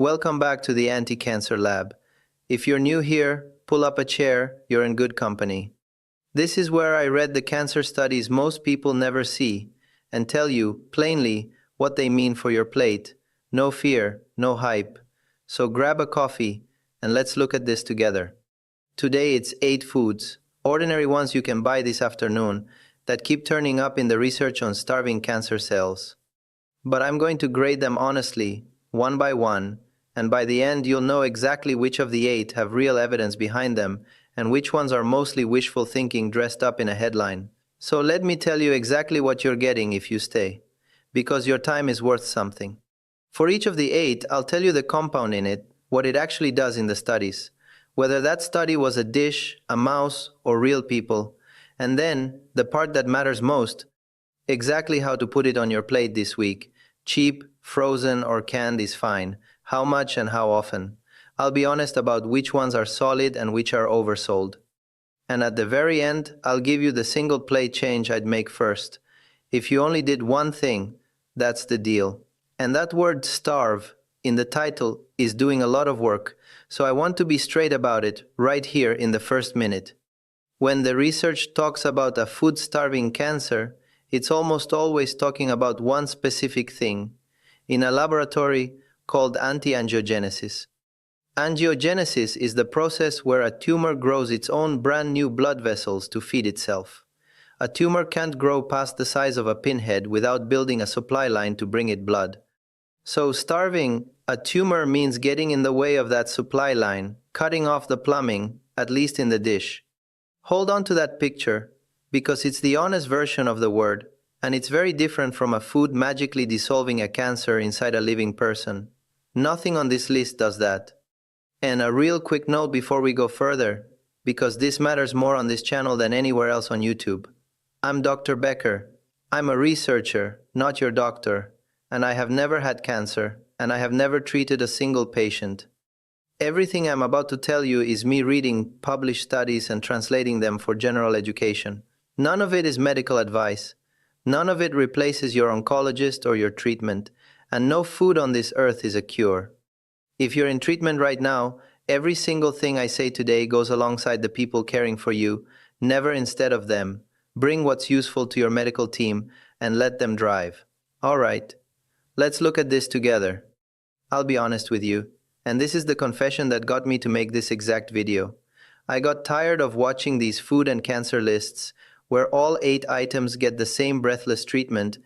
Welcome back to the Anti-Cancer Lab. If you're new here, pull up a chair, you're in good company. This is where I read the cancer studies most people never see and tell you, plainly, what they mean for your plate. No fear, no hype. So grab a coffee and let's look at this together. Today it's 8 foods, ordinary ones you can buy this afternoon, that keep turning up in the research on starving cancer cells. But I'm going to grade them honestly, one by one, and by the end you'll know exactly which of the 8 have real evidence behind them and which ones are mostly wishful thinking dressed up in a headline. So let me tell you exactly what you're getting if you stay, because your time is worth something. For each of the 8, I'll tell you the compound in it, what it actually does in the studies, whether that study was a dish, a mouse, or real people, and then, the part that matters most, exactly how to put it on your plate this week. Cheap, frozen, or canned is fine. How much and how often. I'll be honest about which ones are solid and which are oversold. And at the very end, I'll give you the single plate change I'd make first. If you only did one thing, that's the deal. And that word starve in the title is doing a lot of work, so I want to be straight about it right here in the first minute. When the research talks about a food-starving cancer, it's almost always talking about one specific thing, in a laboratory called anti-angiogenesis. Angiogenesis is the process where a tumor grows its own brand new blood vessels to feed itself. A tumor can't grow past the size of a pinhead without building a supply line to bring it blood. So starving a tumor means getting in the way of that supply line, cutting off the plumbing, at least in the dish. Hold on to that picture, because it's the honest version of the word, and it's very different from a food magically dissolving a cancer inside a living person. Nothing on this list does that. And a real quick note before we go further, because this matters more on this channel than anywhere else on YouTube. I'm Dr. Becker. I'm a researcher, not your doctor, and I have never had cancer, and I have never treated a single patient. Everything I'm about to tell you is me reading published studies and translating them for general education. None of it is medical advice. None of it replaces your oncologist or your treatment, and no food on this earth is a cure. If you're in treatment right now, every single thing I say today goes alongside the people caring for you, never instead of them. Bring what's useful to your medical team and let them drive. All right, let's look at this together. I'll be honest with you, and this is the confession that got me to make this exact video. I got tired of watching these food and cancer lists where all 8 items get the same breathless treatment,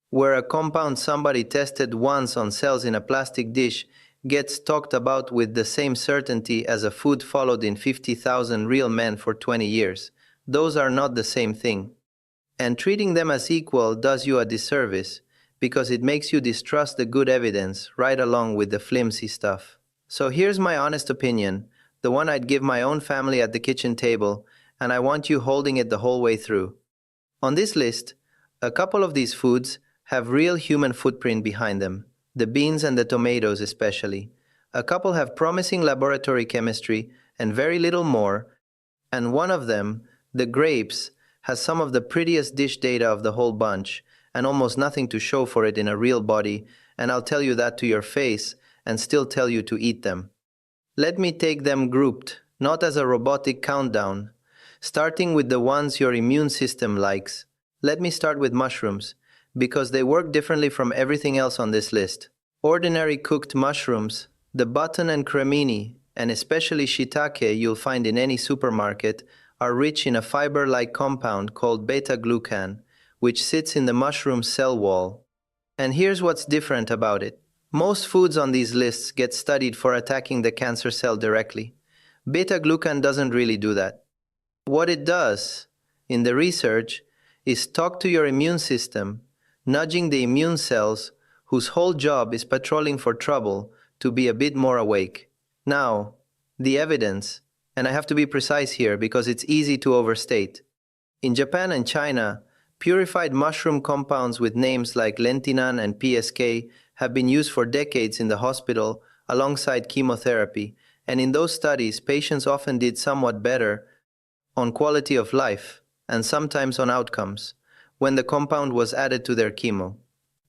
where a compound somebody tested once on cells in a plastic dish gets talked about with the same certainty as a food followed in 50,000 real men for 20 years. Those are not the same thing. And treating them as equal does you a disservice, because it makes you distrust the good evidence right along with the flimsy stuff. So here's my honest opinion, the one I'd give my own family at the kitchen table, and I want you holding it the whole way through. On this list, a couple of these foods have real human footprint behind them, the beans and the tomatoes especially. A couple have promising laboratory chemistry and very little more, and one of them, the grapes, has some of the prettiest dish data of the whole bunch, and almost nothing to show for it in a real body, and I'll tell you that to your face, and still tell you to eat them. Let me take them grouped, not as a robotic countdown, starting with the ones your immune system likes. Let me start with mushrooms, because they work differently from everything else on this list. Ordinary cooked mushrooms, the button and cremini, and especially shiitake you'll find in any supermarket, are rich in a fiber-like compound called beta-glucan, which sits in the mushroom cell wall. And here's what's different about it. Most foods on these lists get studied for attacking the cancer cell directly. Beta-glucan doesn't really do that. What it does, in the research, is talk to your immune system, nudging the immune cells, whose whole job is patrolling for trouble, to be a bit more awake. Now, the evidence, and I have to be precise here because it's easy to overstate. In Japan and China, purified mushroom compounds with names like lentinan and PSK have been used for decades in the hospital alongside chemotherapy, and in those studies, patients often did somewhat better on quality of life and sometimes on outcomes when the compound was added to their chemo.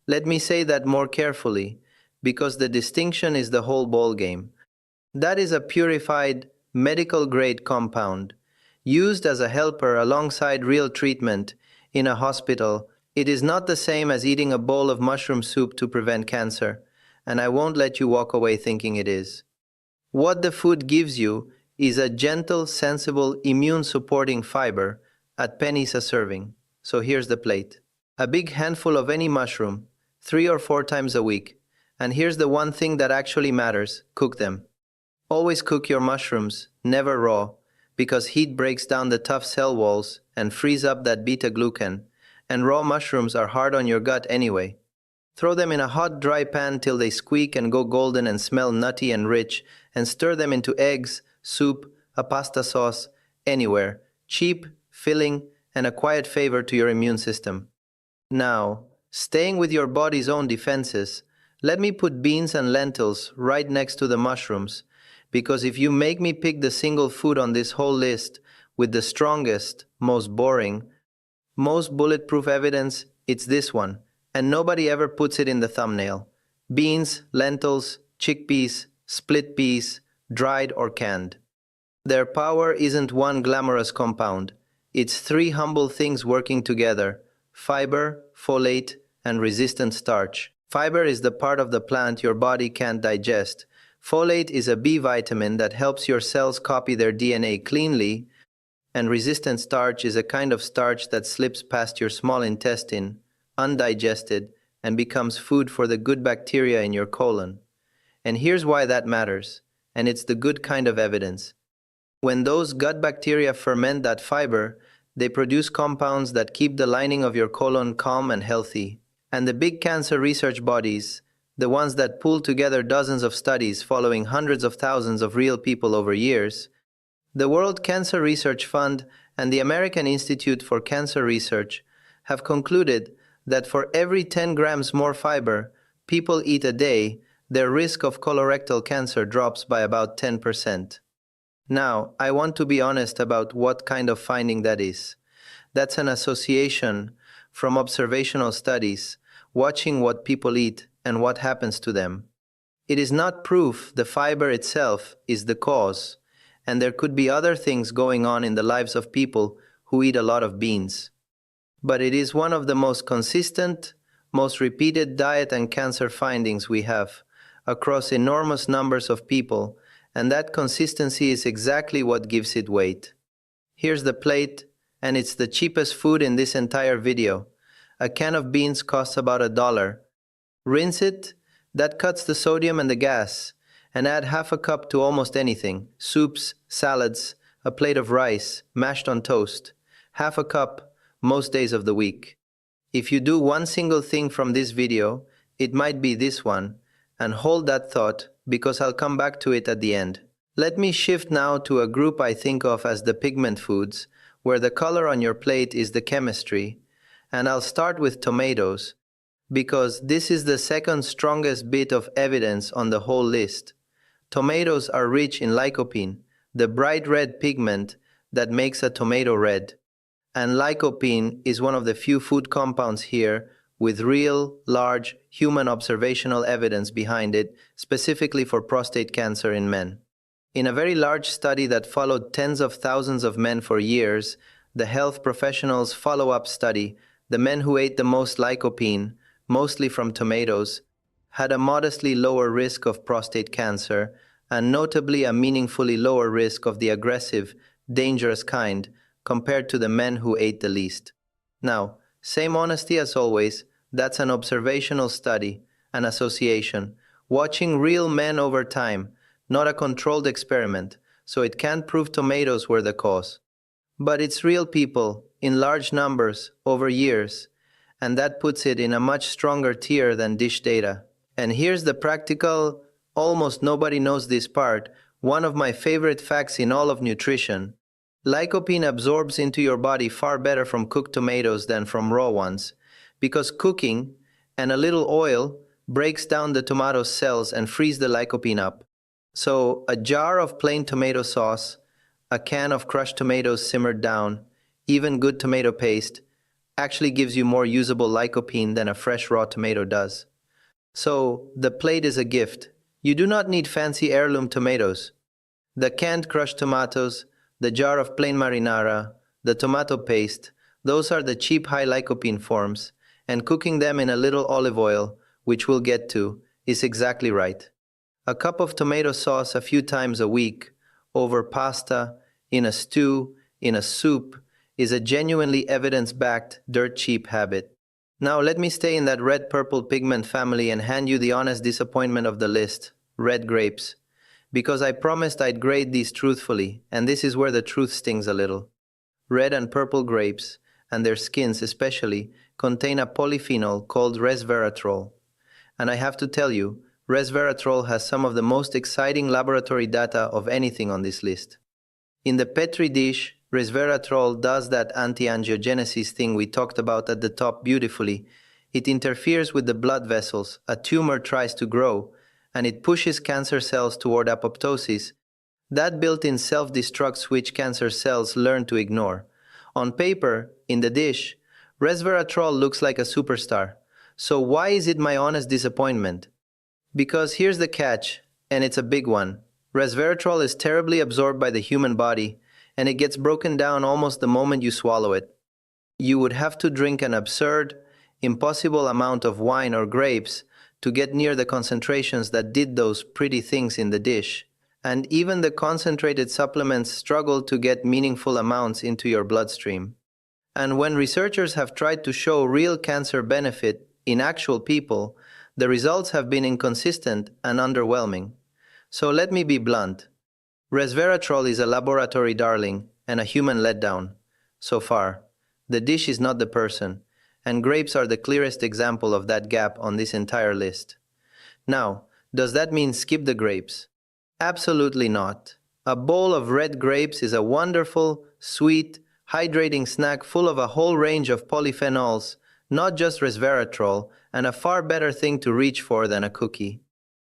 Let me say that more carefully, because the distinction is the whole ball game. That is a purified, medical-grade compound, used as a helper alongside real treatment in a hospital. It is not the same as eating a bowl of mushroom soup to prevent cancer, and I won't let you walk away thinking it is. What the food gives you is a gentle, sensible, immune-supporting fiber at pennies a serving. So here's the plate. A big handful of any mushroom, 3 or 4 times a week. And here's the one thing that actually matters: cook them. Always cook your mushrooms, never raw, because heat breaks down the tough cell walls and frees up that beta-glucan, and raw mushrooms are hard on your gut anyway. Throw them in a hot, dry pan till they squeak and go golden and smell nutty and rich, and stir them into eggs, soup, a pasta sauce, anywhere. Cheap, filling, and a quiet favor to your immune system. Now, staying with your body's own defenses, let me put beans and lentils right next to the mushrooms, because if you make me pick the single food on this whole list with the strongest, most boring, most bulletproof evidence, it's this one, and nobody ever puts it in the thumbnail. Beans, lentils, chickpeas, split peas, dried or canned. Their power isn't one glamorous compound. It's 3 humble things working together: fiber, folate, and resistant starch. Fiber is the part of the plant your body can't digest. Folate is a B vitamin that helps your cells copy their DNA cleanly, and resistant starch is a kind of starch that slips past your small intestine, undigested, and becomes food for the good bacteria in your colon. And here's why that matters, and it's the good kind of evidence. When those gut bacteria ferment that fiber, they produce compounds that keep the lining of your colon calm and healthy. And the big cancer research bodies, the ones that pull together dozens of studies following hundreds of thousands of real people over years, the World Cancer Research Fund and the American Institute for Cancer Research have concluded that for every 10 grams more fiber people eat a day, their risk of colorectal cancer drops by about 10%. Now, I want to be honest about what kind of finding that is. That's an association from observational studies, watching what people eat and what happens to them. It is not proof the fiber itself is the cause, and there could be other things going on in the lives of people who eat a lot of beans. But it is one of the most consistent, most repeated diet and cancer findings we have across enormous numbers of people, and that consistency is exactly what gives it weight. Here's the plate, and it's the cheapest food in this entire video. A can of beans costs about $1. Rinse it, that cuts the sodium and the gas, and add half a cup to almost anything: soups, salads, a plate of rice, mashed on toast. Half a cup, most days of the week. If you do one single thing from this video, it might be this one, and hold that thought, because I'll come back to it at the end. Let me shift now to a group I think of as the pigment foods, where the color on your plate is the chemistry, and I'll start with tomatoes, because this is the second strongest bit of evidence on the whole list. Tomatoes are rich in lycopene, the bright red pigment that makes a tomato red. And lycopene is one of the few food compounds here with real, large, human observational evidence behind it, specifically for prostate cancer in men. In a very large study that followed tens of thousands of men for years, the Health Professionals Follow-up Study, the men who ate the most lycopene, mostly from tomatoes, had a modestly lower risk of prostate cancer, and notably a meaningfully lower risk of the aggressive, dangerous kind, compared to the men who ate the least. Now, same honesty as always, that's an observational study, an association, watching real men over time, not a controlled experiment, so it can't prove tomatoes were the cause. But it's real people, in large numbers, over years, and that puts it in a much stronger tier than dish data. And here's the practical, almost nobody knows this part, one of my favorite facts in all of nutrition. Lycopene absorbs into your body far better from cooked tomatoes than from raw ones, because cooking and a little oil breaks down the tomato cells and frees the lycopene up. So a jar of plain tomato sauce, a can of crushed tomatoes simmered down, even good tomato paste, actually gives you more usable lycopene than a fresh raw tomato does. So, the plate is a gift. You do not need fancy heirloom tomatoes. The canned crushed tomatoes, the jar of plain marinara, the tomato paste, those are the cheap high lycopene forms, and cooking them in a little olive oil, which we'll get to, is exactly right. A cup of tomato sauce a few times a week, over pasta, in a stew, in a soup, is a genuinely evidence-backed, dirt-cheap habit. Now let me stay in that red-purple pigment family and hand you the honest disappointment of the list, red grapes. Because I promised I'd grade these truthfully, and this is where the truth stings a little. Red and purple grapes, and their skins especially, contain a polyphenol called resveratrol. And I have to tell you, resveratrol has some of the most exciting laboratory data of anything on this list. In the petri dish, resveratrol does that anti-angiogenesis thing we talked about at the top beautifully. It interferes with the blood vessels, a tumor tries to grow, and it pushes cancer cells toward apoptosis, that built-in self-destruct switch cancer cells learn to ignore. On paper, in the dish, resveratrol looks like a superstar. So why is it my honest disappointment? Because here's the catch, and it's a big one. Resveratrol is terribly absorbed by the human body, and it gets broken down almost the moment you swallow it. You would have to drink an absurd, impossible amount of wine or grapes to get near the concentrations that did those pretty things in the dish. And even the concentrated supplements struggle to get meaningful amounts into your bloodstream. And when researchers have tried to show real cancer benefit in actual people, the results have been inconsistent and underwhelming. So let me be blunt. Resveratrol is a laboratory darling and a human letdown. So far, the dish is not the person, and grapes are the clearest example of that gap on this entire list. Now, does that mean skip the grapes? Absolutely not. A bowl of red grapes is a wonderful, sweet, hydrating snack full of a whole range of polyphenols, not just resveratrol, and a far better thing to reach for than a cookie.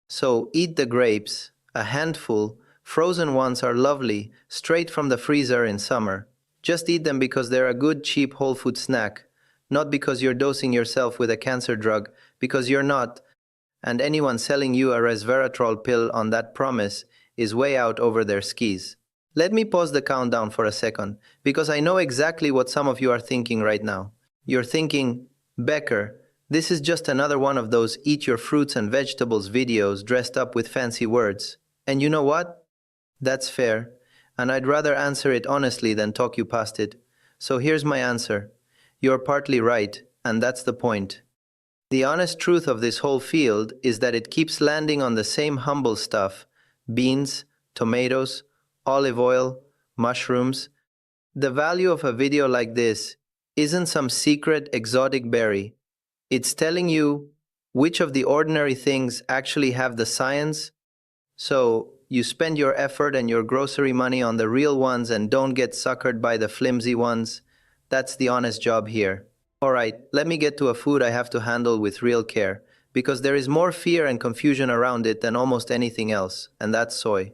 So eat the grapes, a handful. Frozen ones are lovely, straight from the freezer in summer. Just eat them because they're a good, cheap whole food snack, not because you're dosing yourself with a cancer drug, because you're not. And anyone selling you a resveratrol pill on that promise is way out over their skis. Let me pause the countdown for a second, because I know exactly what some of you are thinking right now. You're thinking, Becker, this is just another one of those eat your fruits and vegetables videos dressed up with fancy words. And you know what? That's fair, and I'd rather answer it honestly than talk you past it. So here's my answer. You're partly right, and that's the point. The honest truth of this whole field is that it keeps landing on the same humble stuff: beans, tomatoes, olive oil, mushrooms. The value of a video like this isn't some secret exotic berry. It's telling you which of the ordinary things actually have the science. So you spend your effort and your grocery money on the real ones and don't get suckered by the flimsy ones. That's the honest job here. Alright, let me get to a food I have to handle with real care, because there is more fear and confusion around it than almost anything else, and that's soy.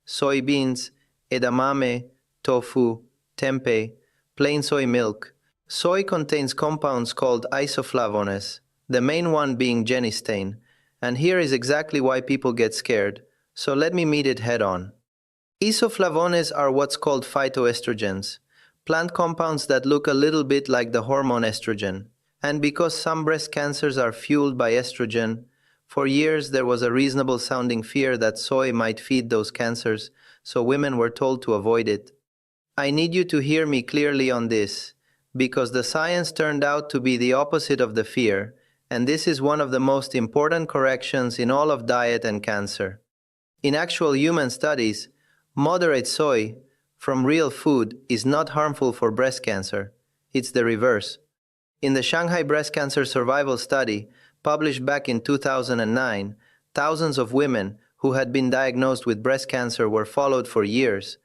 Soybeans, edamame, tofu, tempeh, plain soy milk. Soy contains compounds called isoflavones, the main one being genistein, and here is exactly why people get scared, so let me meet it head on. Isoflavones are what's called phytoestrogens, plant compounds that look a little bit like the hormone estrogen. And because some breast cancers are fueled by estrogen, for years there was a reasonable sounding fear that soy might feed those cancers, so women were told to avoid it. I need you to hear me clearly on this, because the science turned out to be the opposite of the fear, and this is one of the most important corrections in all of diet and cancer. In actual human studies, moderate soy from real food is not harmful for breast cancer. It's the reverse. In the Shanghai Breast Cancer Survival Study, published back in 2009, thousands of women who had been diagnosed with breast cancer were followed for years,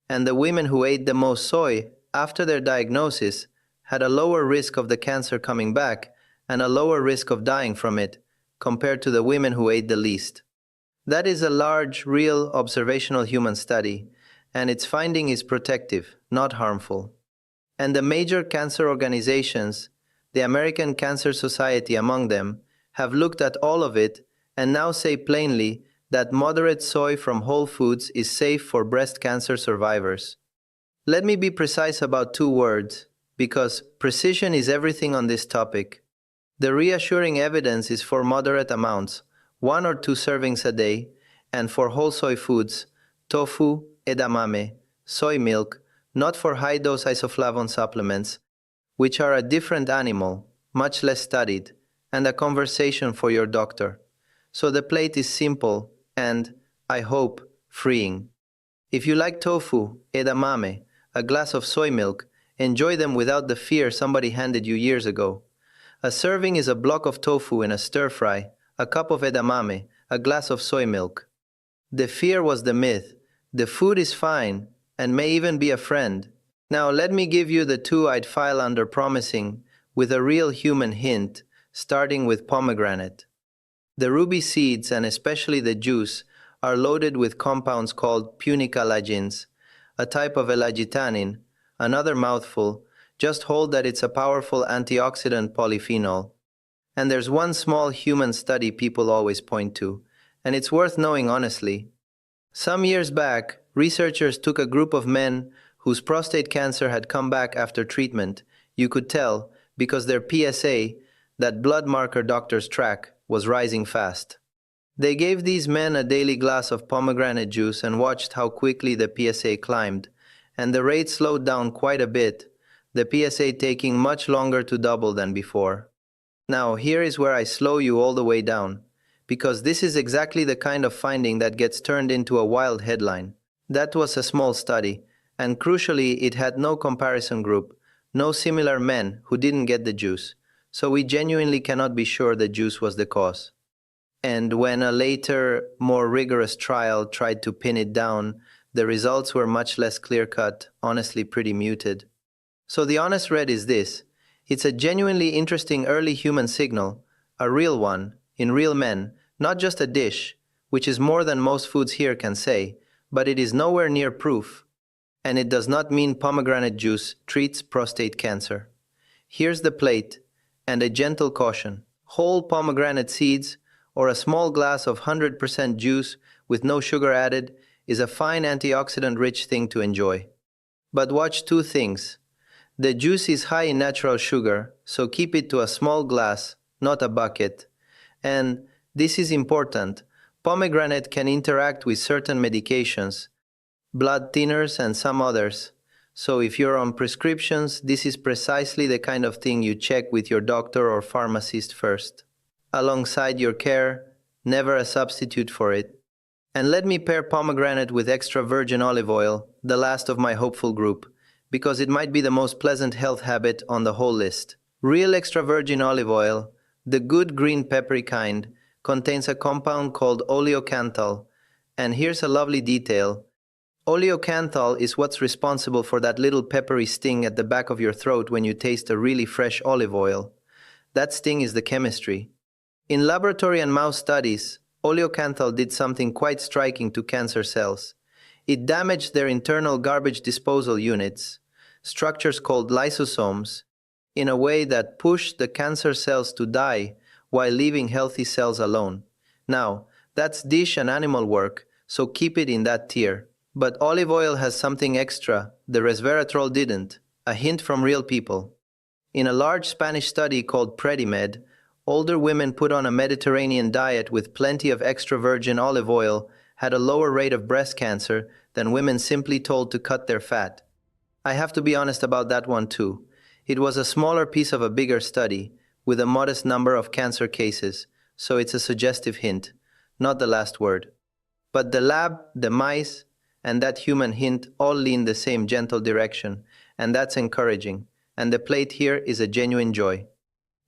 and the women who ate the most soy after their diagnosis had a lower risk of the cancer coming back and a lower risk of dying from it compared to the women who ate the least. That is a large, real, observational human study, and its finding is protective, not harmful. And the major cancer organizations, the American Cancer Society among them, have looked at all of it and now say plainly that moderate soy from Whole Foods is safe for breast cancer survivors. Let me be precise about two words, because precision is everything on this topic. The reassuring evidence is for moderate amounts, 1 or 2 servings a day, and for whole soy foods, tofu, edamame, soy milk, not for high-dose isoflavone supplements, which are a different animal, much less studied, and a conversation for your doctor. So the plate is simple and, I hope, freeing. If you like tofu, edamame, a glass of soy milk, enjoy them without the fear somebody handed you years ago. A serving is a block of tofu in a stir-fry, a cup of edamame, a glass of soy milk. The fear was the myth. The food is fine, and may even be a friend. Now let me give you the two I'd file under promising, with a real human hint, starting with pomegranate. The ruby seeds, and especially the juice, are loaded with compounds called punicalagins, a type of elagitannin, another mouthful. Just hold that it's a powerful antioxidant polyphenol. And there's one small human study people always point to, and it's worth knowing honestly. Some years back, researchers took a group of men whose prostate cancer had come back after treatment. You could tell, because their PSA, that blood marker doctors track, was rising fast. They gave these men a daily glass of pomegranate juice and watched how quickly the PSA climbed, and the rate slowed down quite a bit, the PSA taking much longer to double than before. Now, here is where I slow you all the way down, because this is exactly the kind of finding that gets turned into a wild headline. That was a small study, and crucially, it had no comparison group, no similar men who didn't get the juice, so we genuinely cannot be sure the juice was the cause. And when a later, more rigorous trial tried to pin it down, the results were much less clear-cut, honestly pretty muted. So the honest read is this: it's a genuinely interesting early human signal, a real one, in real men, not just a dish, which is more than most foods here can say, but it is nowhere near proof. And it does not mean pomegranate juice treats prostate cancer. Here's the plate, and a gentle caution. Whole pomegranate seeds, or a small glass of 100% juice with no sugar added, is a fine antioxidant-rich thing to enjoy. But watch two things. The juice is high in natural sugar, so keep it to a small glass, not a bucket. And, this is important, pomegranate can interact with certain medications, blood thinners and some others. So if you're on prescriptions, this is precisely the kind of thing you check with your doctor or pharmacist first. Alongside your care, never a substitute for it. And let me pair pomegranate with extra virgin olive oil, the last of my hopeful group, because it might be the most pleasant health habit on the whole list. Real extra virgin olive oil, the good green peppery kind, contains a compound called oleocanthal, and here's a lovely detail. Oleocanthal is what's responsible for that little peppery sting at the back of your throat when you taste a really fresh olive oil. That sting is the chemistry. In laboratory and mouse studies, oleocanthal did something quite striking to cancer cells. It damaged their internal garbage disposal units, structures called lysosomes, in a way that pushed the cancer cells to die while leaving healthy cells alone. Now, that's dish and animal work, so keep it in that tier. But olive oil has something extra the resveratrol didn't, a hint from real people. In a large Spanish study called PrettyMed, older women put on a Mediterranean diet with plenty of extra virgin olive oil had a lower rate of breast cancer than women simply told to cut their fat. I have to be honest about that one too. It was a smaller piece of a bigger study, with a modest number of cancer cases, so it's a suggestive hint, not the last word. But the lab, the mice, and that human hint all lean the same gentle direction, and that's encouraging, and the plate here is a genuine joy.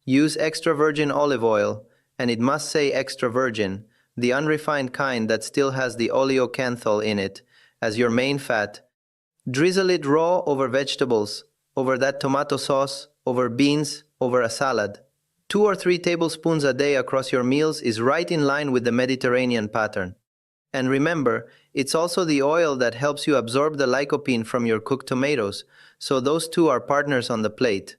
Use extra virgin olive oil, and it must say extra virgin, the unrefined kind that still has the oleocanthal in it, as your main fat. Drizzle it raw over vegetables, over that tomato sauce, over beans, over a salad. 2 or 3 tablespoons a day across your meals is right in line with the Mediterranean pattern. And remember, it's also the oil that helps you absorb the lycopene from your cooked tomatoes, so those two are partners on the plate.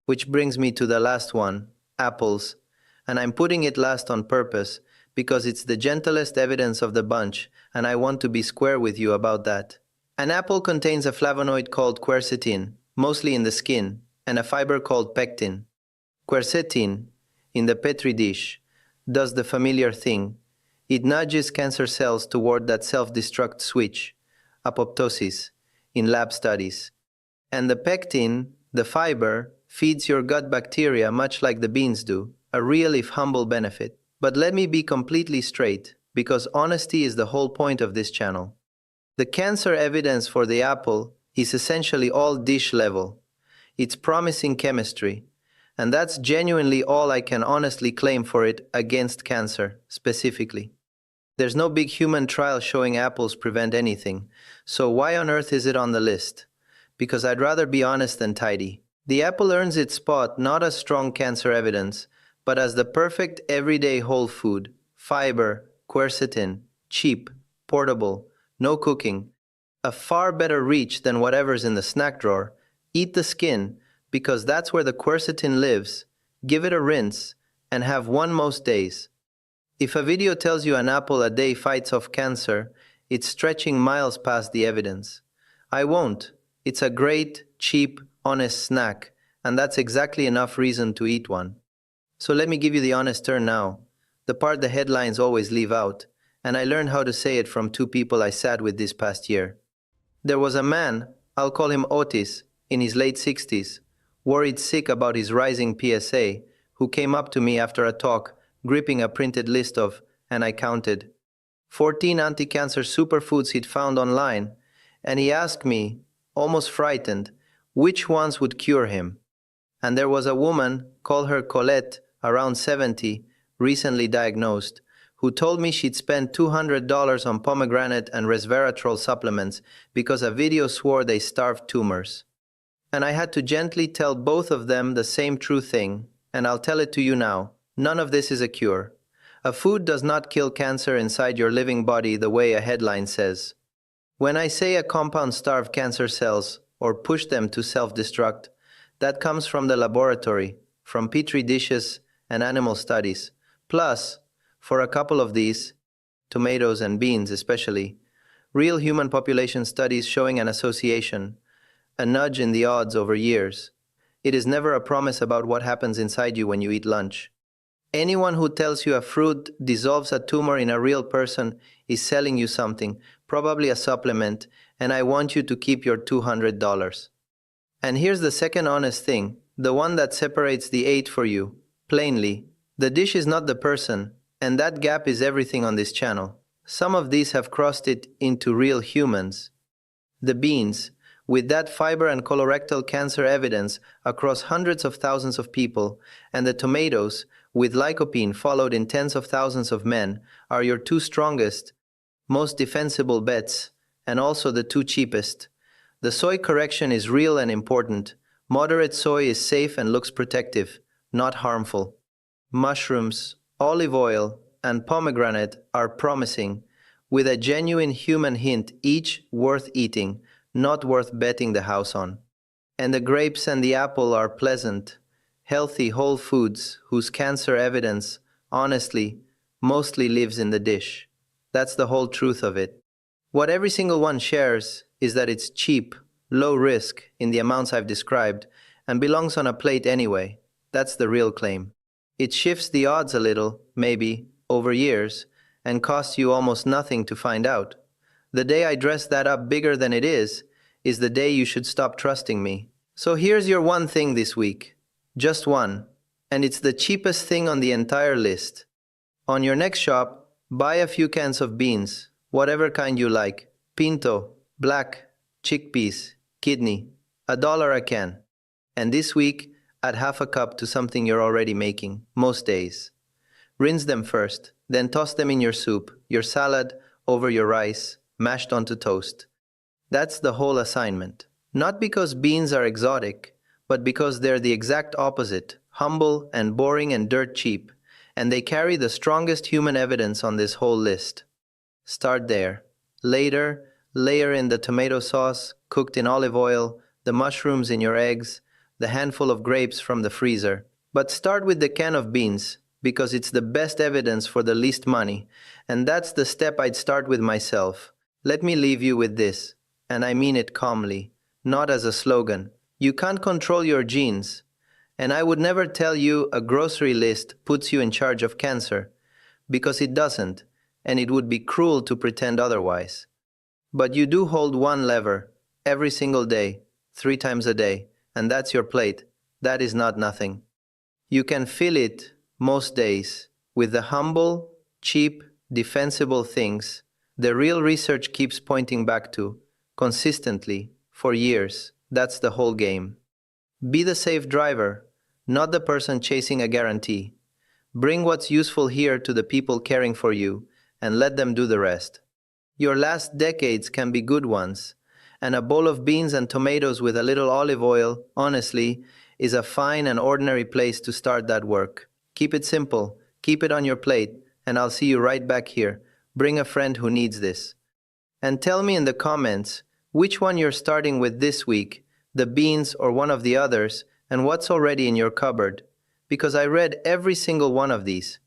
Which brings me to the last one, apples. and I'm putting it last on purpose because it's the gentlest evidence of the bunch, and I want to be square with you about that. An apple contains a flavonoid called quercetin, mostly in the skin, and a fiber called pectin. Quercetin, in the petri dish, does the familiar thing. It nudges cancer cells toward that self-destruct switch, apoptosis, in lab studies. And the pectin, the fiber, feeds your gut bacteria much like the beans do, a real if humble benefit. But let me be completely straight, because honesty is the whole point of this channel. The cancer evidence for the apple is essentially all dish level. It's promising chemistry, and that's genuinely all I can honestly claim for it against cancer, specifically. There's no big human trial showing apples prevent anything, so why on earth is it on the list? Because I'd rather be honest than tidy. The apple earns its spot not as strong cancer evidence, but as the perfect everyday whole food, fiber, quercetin, cheap, portable, no cooking, a far better reach than whatever's in the snack drawer. Eat the skin, because that's where the quercetin lives, give it a rinse, and have one most days. If a video tells you an apple a day fights off cancer, it's stretching miles past the evidence. I won't. It's a great, cheap, honest snack, and that's exactly enough reason to eat one. So let me give you the honest turn now, the part the headlines always leave out, and I learned how to say it from two people I sat with this past year. There was a man, I'll call him Otis, in his late 60s, worried sick about his rising PSA, who came up to me after a talk, gripping a printed list of, and I counted, 14 anti-cancer superfoods he'd found online, and he asked me, almost frightened, which ones would cure him. And there was a woman, call her Colette, around 70, recently diagnosed, who told me she'd spent $200 on pomegranate and resveratrol supplements because a video swore they starved tumors. And I had to gently tell both of them the same true thing, and I'll tell it to you now. None of this is a cure. A food does not kill cancer inside your living body the way a headline says. When I say a compound starved cancer cells or push them to self-destruct, that comes from the laboratory, from petri dishes and animal studies. Plus, for a couple of these, tomatoes and beans especially, real human population studies showing an association, a nudge in the odds over years. It is never a promise about what happens inside you when you eat lunch. Anyone who tells you a fruit dissolves a tumor in a real person is selling you something, probably a supplement, and I want you to keep your $200. And here's the second honest thing, the one that separates the eight for you. Plainly, the dish is not the person, and that gap is everything on this channel. Some of these have crossed it into real humans. The beans, with that fiber and colorectal cancer evidence across hundreds of thousands of people, and the tomatoes, with lycopene followed in tens of thousands of men, are your two strongest, most defensible bets, and also the two cheapest. The soy correction is real and important. Moderate soy is safe and looks protective, not harmful. Mushrooms, olive oil, and pomegranate are promising, with a genuine human hint, each worth eating, not worth betting the house on. And the grapes and the apple are pleasant, healthy whole foods whose cancer evidence, honestly, mostly lives in the dish. That's the whole truth of it. What every single one shares is that it's cheap, low risk in the amounts I've described, and belongs on a plate anyway. That's the real claim. It shifts the odds a little, maybe, over years, and costs you almost nothing to find out. The day I dress that up bigger than it is the day you should stop trusting me. So here's your one thing this week. Just one. And it's the cheapest thing on the entire list. On your next shop, buy a few cans of beans, whatever kind you like. Pinto, black, chickpeas, kidney. $1 a can. And this week, add half a cup to something you're already making, most days. Rinse them first, then toss them in your soup, your salad, over your rice, mashed onto toast. That's the whole assignment. Not because beans are exotic, but because they're the exact opposite, humble and boring and dirt cheap, and they carry the strongest human evidence on this whole list. Start there. Later, layer in the tomato sauce, cooked in olive oil, the mushrooms in your eggs, the handful of grapes from the freezer. But start with the can of beans, because it's the best evidence for the least money, and that's the step I'd start with myself. Let me leave you with this, and I mean it calmly, not as a slogan. You can't control your genes, and I would never tell you a grocery list puts you in charge of cancer, because it doesn't, and it would be cruel to pretend otherwise. But you do hold one lever, every single day, 3 times a day, and that's your plate. That is not nothing. You can fill it, most days, with the humble, cheap, defensible things the real research keeps pointing back to, consistently, for years. That's the whole game. Be the safe driver, not the person chasing a guarantee. Bring what's useful here to the people caring for you, and let them do the rest. Your last decades can be good ones, and a bowl of beans and tomatoes with a little olive oil, honestly, is a fine and ordinary place to start that work. Keep it simple, keep it on your plate, and I'll see you right back here. Bring a friend who needs this. And tell me in the comments which one you're starting with this week, the beans or one of the others, and what's already in your cupboard. Because I read every single one of these,